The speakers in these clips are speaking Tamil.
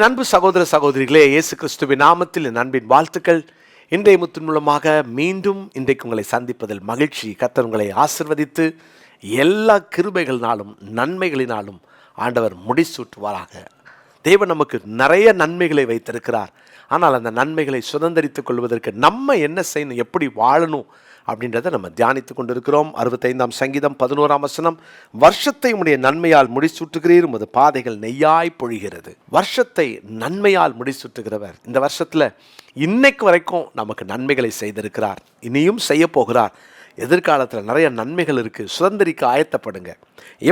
என் அன்பு சகோதர சகோதரிகளே, இயேசு கிறிஸ்துவின் நாமத்தில் என் அன்பின் வாழ்த்துக்கள். இன்றைய முத்தின் மூலமாக மீண்டும் இன்றைக்கு உங்களை சந்திப்பதில் மகிழ்ச்சி. கர்த்தர் உங்களை ஆசிர்வதித்து எல்லா கிருபைகளினாலும் நன்மைகளினாலும் ஆண்டவர் முடிசூட்டுவாராக. தேவன் நமக்கு நிறைய நன்மைகளை வைத்திருக்கிறார். ஆனால் அந்த நன்மைகளை சுதந்திரித்துக் கொள்வதற்கு நம்ம என்ன செய்யணும், எப்படி வாழணும் அப்படின்றத நம்ம தியானித்து கொண்டிருக்கிறோம். 65ஆம் சங்கீதம் 11ஆம் வசனம், வருஷத்தை உடைய நன்மையால் முடிசூட்டுகிறீர், உமது பாதைகள் நெய்யாய் பொழிகிறது. வருஷத்தை நன்மையால் முடிசூட்டுகிறவர் இந்த வருஷத்தில் இன்னைக்கு வரைக்கும் நமக்கு நன்மைகளை செய்திருக்கிறார், இனியும் செய்ய போகிறார். எதிர்காலத்தில் நிறைய நன்மைகள் இருக்குது. சுதந்திரிக்க ஆயத்தப்படுங்க.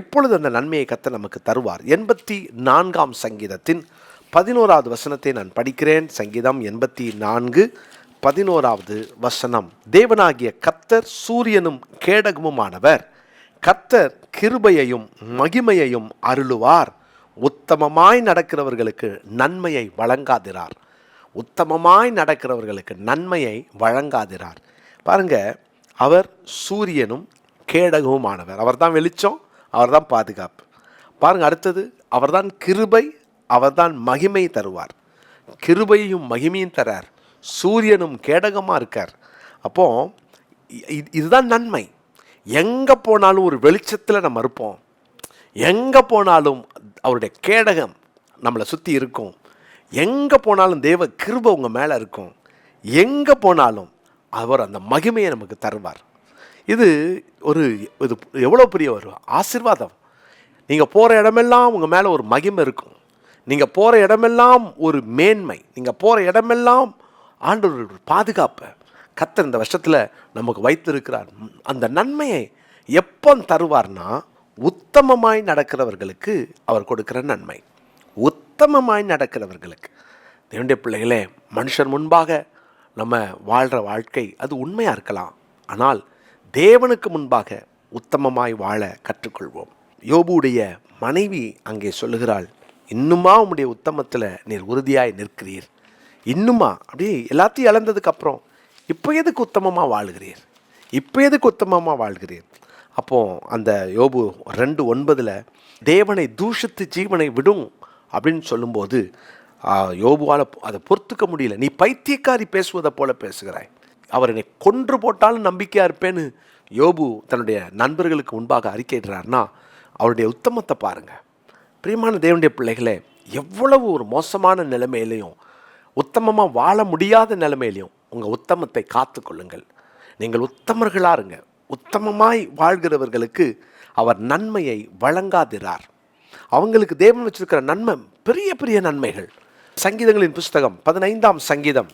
எப்பொழுது அந்த நன்மையை கர்த்தர் நமக்கு தருவார்? 84ஆம் சங்கீதத்தின் 11வது வசனத்தை நான் படிக்கிறேன். சங்கீதம் 84:11வது வசனம், தேவனாகிய கர்த்தர் சூரியனும் கேடகமுமானவர், கர்த்தர் கிருபையையும் மகிமையையும் அருளுவார், உத்தமமாய் நடக்கிறவர்களுக்கு நன்மையை வழங்காதிரார். உத்தமமாய் நடக்கிறவர்களுக்கு நன்மையை வழங்காதிரார். பாருங்க, அவர் சூரியனும் கேடகமுமானவர். அவர் தான் வெளிச்சம், அவர் தான் பாதுகாப்பு. பாருங்க, அடுத்தது அவர்தான் கிருபை, அவர்தான் மகிமை தருவார். கிருபையும் மகிமையும் தரார். சூரியனும் கேடகமாக இருக்கார். அப்போ இதுதான் நன்மை. எங்கே போனாலும் ஒரு வெளிச்சத்தில் நம்ம இருப்போம். எங்கே போனாலும் அவருடைய கேடகம் நம்மளை சுற்றி இருக்கும். எங்கே போனாலும் தேவ கிருபை உங்கள் மேலே இருக்கும். எங்கே போனாலும் அவர் அந்த மகிமையை நமக்கு தருவார். இது எவ்வளோ பெரிய ஒரு ஆசீர்வாதம். நீங்கள் போகிற இடமெல்லாம் உங்கள் மேலே ஒரு மகிமை இருக்கும். நீங்கள் போகிற இடமெல்லாம் ஒரு மேன்மை. நீங்கள் போகிற இடமெல்லாம் ஆண்டவருடைய பாதுகாப்பை கர்த்தர் இந்த வருஷத்தில் நமக்கு வைத்திருக்கிறார். அந்த நன்மையை எப்போ தருவார்னா, உத்தமமாய் நடக்கிறவர்களுக்கு அவர் கொடுக்கிற நன்மை. உத்தமமாய் நடக்கிறவர்களுக்கு. தேவனுடைய பிள்ளைகளே, மனுஷர் முன்பாக நம்ம வாழ்கிற வாழ்க்கை அது உண்மையாக இருக்கலாம். ஆனால் தேவனுக்கு முன்பாக உத்தமமாய் வாழ கற்றுக்கொள்வோம். யோபுடைய மனைவி அங்கே சொல்லுகிறாள், இன்னுமா உம்முடைய உத்தமத்தில் நீர் உறுதியாய் நிற்கிறீர். இன்னுமா அப்படியே எல்லாத்தையும் இழந்ததுக்கப்புறம் இப்போ எதுக்கு உத்தமமாக வாழ்கிறீர்? இப்போ எதுக்கு உத்தமமாக வாழ்கிறீர்? அப்போது அந்த யோபு 2:9 தேவனை தூஷித்து ஜீவனை விடும் அப்படின்னு சொல்லும்போது யோபுவால் அதை பொறுத்துக்க முடியல. நீ பைத்தியக்காரி பேசுவதை போல பேசுகிறாய், அவர் என்னை கொன்று போட்டாலும் நம்பிக்கையாக இருப்பேன்னு யோபு தன்னுடைய நண்பர்களுக்கு முன்பாக அறிக்கையிடுறாருன்னா, அவருடைய உத்தமத்தை பாருங்கள். பிரியமான தேவனுடைய பிள்ளைகளே, எவ்வளவு ஒரு மோசமான நிலைமையிலையும், உத்தமமாக வாழ முடியாத நிலைமையிலையும் உங்கள் உத்தமத்தை காத்து கொள்ளுங்கள். நீங்கள் உத்தமர்களாக இருங்க. உத்தமமாய் வாழ்கிறவர்களுக்கு அவர் நன்மையை வழங்காதிரார். அவங்களுக்கு தேவன் வச்சிருக்கிற நன்மை பெரிய பெரிய நன்மைகள். சங்கீதங்களின் புஸ்தகம் 15ஆம் சங்கீதம்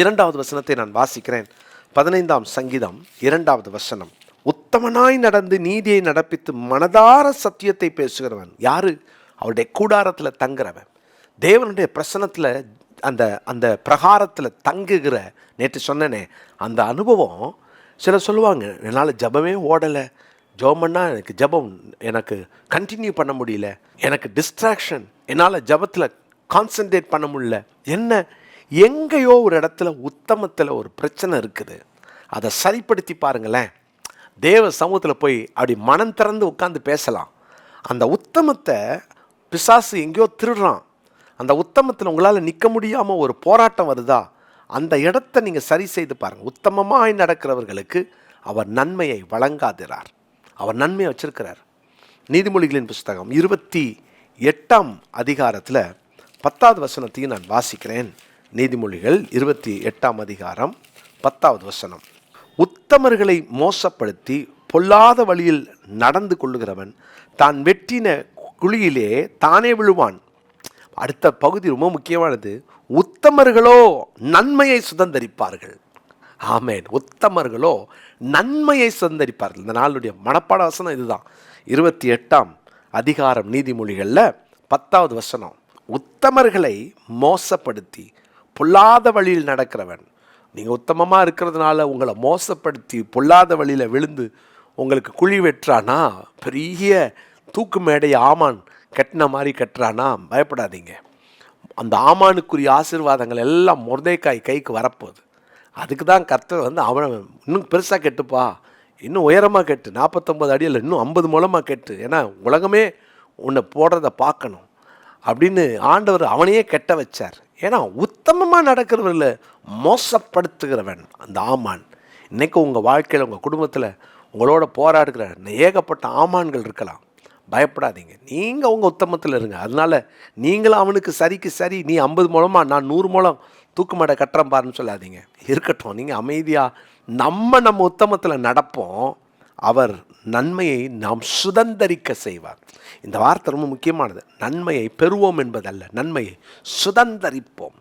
2வது வசனத்தை நான் வாசிக்கிறேன். 15ஆம் சங்கீதம் 2வது வசனம், உத்தமனாய் நடந்து நீதியை நடப்பித்து மனதார சத்தியத்தை பேசுகிறவன் யாரு? அவருடைய கூடாரத்தில் தங்குறவன். தேவனுடைய பிரசனத்தில் அந்த அந்த பிரகாரத்தில் தங்குகிற, நேற்று சொன்னனே அந்த அனுபவம். சிலர் சொல்லுவாங்க, என்னால் ஜபமே ஓடலை, ஜபம் பண்ணால் எனக்கு கண்டினியூ பண்ண முடியல, எனக்கு டிஸ்ட்ராக்ஷன், என்னால் ஜபத்தில் கான்சன்ட்ரேட் பண்ண முடியல. என்ன, எங்கேயோ ஒரு இடத்துல உத்தமத்தில் ஒரு பிரச்சனை இருக்குது. அதை சரிப்படுத்தி பாருங்களேன். தேவ சமூகத்தில் போய் அப்படி மனம் திறந்து உட்காந்து பேசலாம். அந்த உத்தமத்தை பிசாசு எங்கேயோ திருடுறான். அந்த உத்தமத்தில் உங்களால் நிற்க முடியாமல் ஒரு போராட்டம் வருதா, அந்த இடத்த நீங்கள் சரி செய்து பாருங்கள். உத்தமமாய் நடக்கிறவர்களுக்கு அவர் நன்மையை வழங்காதிரார். அவர் நன்மையை வச்சிருக்கிறார். நீதிமொழிகளின் புஸ்தகம் 28ஆம் அதிகாரத்தில் 10வது வசனத்தையும் நான் வாசிக்கிறேன். நீதிமொழிகள் 28ஆம் அதிகாரம் 10வது வசனம், உத்தமர்களை மோசப்படுத்தி பொல்லாத வழியில் நடந்து கொள்ளுகிறவன் தான் வெட்டின குழியிலே தானே விழுவான். அடுத்த பகுதி ரொம்ப முக்கியமானது. உத்தமர்களோ நன்மையை சுதந்தரிப்பார்கள். ஆமேன். உத்தமர்களோ நன்மையை சுதந்தரிப்பார்கள். இந்த நாளுடைய மனப்பாட வசனம் இதுதான். 28ஆம் அதிகாரம் நீதிமொழிகளில் 10வது வசனம், உத்தமர்களை மோசப்படுத்தி பொல்லாத வழியில் நடக்கிறவன். நீங்கள் உத்தமமாக இருக்கிறதுனால உங்களை மோசப்படுத்தி பொல்லாத வழியில் விழுந்து உங்களுக்கு குழி வெட்டுறானா, பெரிய தூக்கு மேடை ஆமான் கட்டின மாதிரி கட்டுறானா, பயப்படாதீங்க. அந்த ஆமானுக்குரிய ஆசீர்வாதங்கள் எல்லாம் மொர்தெக்காய் கைக்கு வரப்போகுது. அதுக்கு தான் கர்த்தர் அவனை இன்னும் பெருசாக கெட்டுப்பா, இன்னும் உயரமாக கெட்டு, 49 அடியில் இன்னும் 50 முழமாக கெட்டு, ஏன்னா உலகமே உன்னை போடுறத பார்க்கணும். அப்படின்னு ஆண்டவர் அவனையே கெட்ட வச்சார். ஏன்னா உத்தமமாக நடக்கிறவர்களை மோசப்படுத்துகிறவன் அந்த ஆமான். இன்றைக்கி உங்கள் வாழ்க்கையில் உங்கள் குடும்பத்தில் உங்களோட போராடுகிற ஏகப்பட்ட ஆமான்கள் இருக்கலாம். பயப்படாதீங்க, நீங்கள் உங்கள் உத்தமத்தில் இருங்க. அதனால் நீங்களும் அவனுக்கு சரிக்கு சரி, நீ 50 முழமாக நான் 100 முழம் தூக்கு மாட கட்டுறேன் பாருன்னு சொல்லாதீங்க. இருக்கட்டும், நீங்கள் அமைதியாக நம்ம உத்தமத்தில் நடப்போம். அவர் நன்மையை நாம் சுதந்தரிக்க செய்வார். இந்த வார்த்தை ரொம்ப முக்கியமானது. நன்மையை பெறுவோம் என்பதல்ல, நன்மையை சுதந்தரிப்போம்.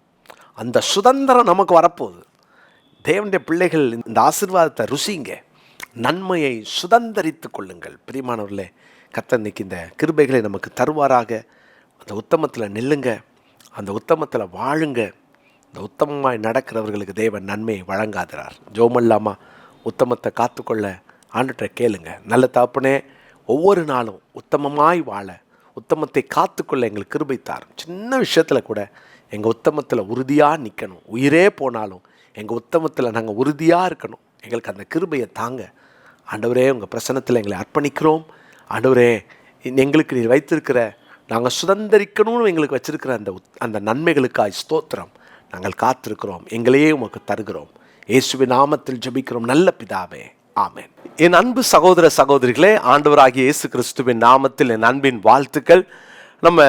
அந்த சுதந்திரம் நமக்கு வரப்போகுது. தேவனுடைய பிள்ளைகள் இந்த ஆசீர்வாதத்தை ருசிங்க. நன்மையை சுதந்தரித்து கொள்ளுங்கள். பிரியமானவர்களே, கர்த்தர் இன்னைக்கு இந்த கிருபைகளை நமக்கு தருவாராக. அந்த உத்தமத்தில் நில்லுங்க, அந்த உத்தமத்தில் வாழுங்க. இந்த உத்தமமாய் நடக்கிறவர்களுக்கு தேவன் நன்மையை வழங்காகிறார். ஜோமல்லாமா உத்தமத்தை காத்துக்கொள்ள ஆண்டுகிட்ட கேளுங்க. நல்ல தகப்பனே, ஒவ்வொரு நாளும் உத்தமமாய் வாழ, உத்தமத்தை காத்துக்கொள்ள எங்களுக்கு கிருபை தாரும். சின்ன விஷயத்தில் கூட எங்கள் உத்தமத்தில் உறுதியாக நிற்கணும். உயிரே போனாலும் எங்கள் உத்தமத்தில் நாங்கள் உறுதியாக இருக்கணும். எங்களுக்கு அந்த கிருபையை தாங்க. ஆண்டவரே, உங்கள் பிரசன்னத்தில் எங்களை அர்ப்பணிக்கிறோம். ஆண்டவரே, எங்களுக்கு நீர் வைத்திருக்கிற, நாங்கள் சுதந்திரிக்கணும்னு எங்களுக்கு வச்சிருக்கிற அந்த நன்மைகளுக்காய் ஸ்தோத்திரம். நாங்கள் காத்திருக்கிறோம். எங்களையே உமக்கு தருகிறோம். இயேசுவின் நாமத்தில் ஜெபிக்கிறோம் நல்ல பிதாவே, ஆமென். என் அன்பு சகோதர சகோதரிகளே, ஆண்டவராகிய இயேசு கிறிஸ்துவின் நாமத்தில் என் அன்பின் வாழ்த்துக்கள். நம்ம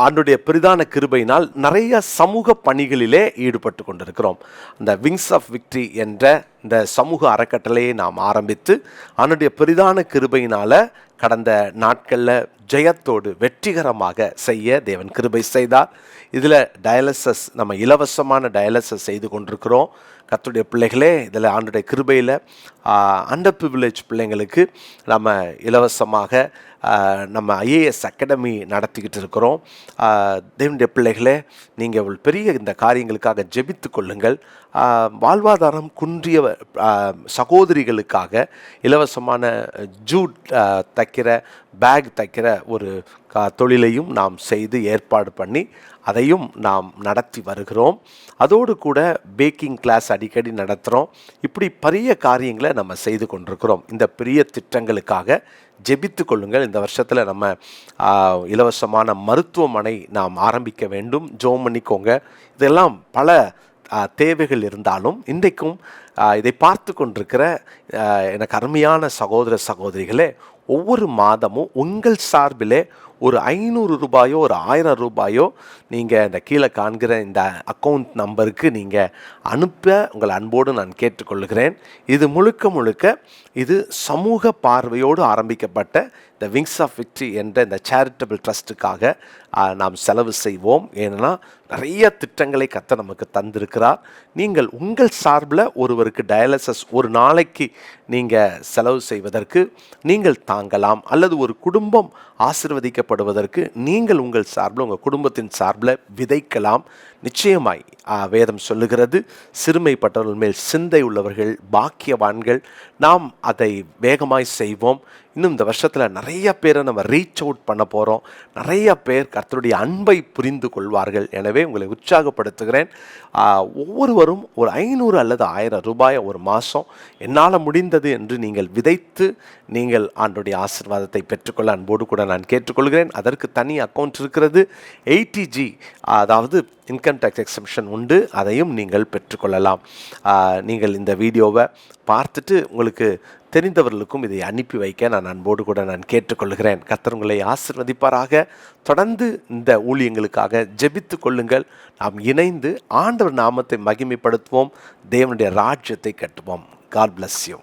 ஆண்டுடைய பெரிதான கிருபையினால் நிறைய சமூக பணிகளிலே ஈடுபட்டு கொண்டிருக்கிறோம். இந்த விங்ஸ் ஆஃப் விக்டரி என்ற இந்த சமூக அறக்கட்டளையை நாம் ஆரம்பித்து ஆண்டுடைய பெரிதான கிருபையினால் கடந்த நாட்களில் ஜெயத்தோடு வெற்றிகரமாக செய்ய தேவன் கிருபை செய்தார். இதில் டயாலிசிஸ், நம்ம இலவசமான டயாலிசிஸ் செய்து கொண்டிருக்கிறோம். கர்த்தருடைய பிள்ளைகளே, இதில் ஆண்டுடைய கிருபையில் அண்டர் ப்ரிவிலேஜ் பிள்ளைங்களுக்கு நம்ம இலவசமாக நம்ம ஐஏஎஸ் அகாடமி நடத்திக்கிட்டு இருக்கிறோம். தேவனுடைய பிள்ளைகளே, நீங்கள் பெரிய இந்த காரியங்களுக்காக ஜெபித்து கொள்ளுங்கள். வாழ்வாதாரம் குன்றிய சகோதரிகளுக்காக இலவசமான ஜூட் தைக்கிற, பேக் தைக்கிற ஒரு தொழிலையும் நாம் செய்து ஏற்பாடு பண்ணி அதையும் நாம் நடத்தி வருகிறோம். அதோடு கூட பேக்கிங் கிளாஸ் அடிக்கடி நடத்துகிறோம். இப்படி பெரிய காரியங்களை நம்ம செய்து கொண்டிருக்கிறோம். இந்த பெரிய திட்டங்களுக்காக ஜெபித்து கொள்ளுங்கள். இந்த வருஷத்தில் நம்ம இலவசமான மருத்துவமனை நாம் ஆரம்பிக்க வேண்டும். ஜெபம் பண்ணிக்கோங்க. இதெல்லாம் பல தேவைகள் இருந்தாலும் இன்றைக்கும் இதை பார்த்து கொண்டிருக்கிற எனக்கு அருமையான சகோதர சகோதரிகளே, ஒவ்வொரு மாதமும் உங்கள் சார்பிலே ஒரு 500 ரூபாயோ ஒரு 1000 ரூபாயோ நீங்கள் இந்த கீழே காண்கிற இந்த அக்கௌண்ட் நம்பருக்கு நீங்கள் அனுப்ப உங்கள் அன்போடு நான் கேட்டுக்கொள்கிறேன். இது முழுக்க இது சமூக பார்வையோடு ஆரம்பிக்கப்பட்ட இந்த விங்ஸ் ஆஃப் விக்டரி என்ற இந்த சேரிட்டபிள் ட்ரஸ்ட்டுக்காக நாம் செலவு செய்வோம். ஏன்னா நிறைய திட்டங்களை கர்த்தர் நமக்கு தந்திருக்கிறார். நீங்கள் உங்கள் சார்பில் ஒருவருக்கு டயாலிசிஸ் ஒரு நாளைக்கு நீங்கள் செலவு செய்வதற்கு நீங்கள் தாங்கலாம். அல்லது ஒரு குடும்பம் ஆசீர்வதிக்கப்படுவதற்கு நீங்கள் உங்கள் சார்பில், உங்கள் குடும்பத்தின் சார்பில் விதைக்கலாம். நிச்சயமாய் வேதம் சொல்லுகிறது, சிறுமைப்பட்டவர்கள் மேல் சிந்தை உள்ளவர்கள் பாக்கியவான்கள். நாம் அதை வேகமாய் செய்வோம். இன்னும் இந்த வருஷத்தில் நிறைய பேரை நம்ம ரீச் அவுட் பண்ண போகிறோம். நிறைய பேர் கர்த்தருடைய அன்பை புரிந்து கொள்வார்கள். எனவே உங்களை உற்சாகப்படுத்துகிறேன். ஒவ்வொருவரும் ஒரு 500 அல்லது 1000 ரூபாயை ஒரு மாதம் என்னால் முடிந்தது என்று நீங்கள் விதைத்து நீங்கள் ஆண்டவருடைய ஆசீர்வாதத்தை பெற்றுக்கொள்ள அன்போடு கூட நான் கேட்டுக்கொள்கிறேன். அதற்கு தனி அக்கௌண்ட் இருக்கிறது. 80G, அதாவது இன்கம் டேக்ஸ் எக்ஸம்ஷன் உண்டு. அதையும் நீங்கள் பெற்றுக்கொள்ளலாம். நீங்கள் இந்த வீடியோவை பார்த்துட்டு உங்களுக்கு தெரிந்தவர்களுக்கும் இதை அனுப்பி வைக்க நான் அன்போடு கூட நான் கேட்டுக்கொள்கிறேன். கர்த்தர் உங்களை ஆசீர்வதிப்பாராக. தொடர்ந்து இந்த ஊழியங்களுக்காக ஜெபித்து கொள்ளுங்கள். நாம் இணைந்து ஆண்டவர் நாமத்தை மகிமைப்படுத்துவோம். தேவனுடைய ராஜ்யத்தை கட்டுவோம். God bless you.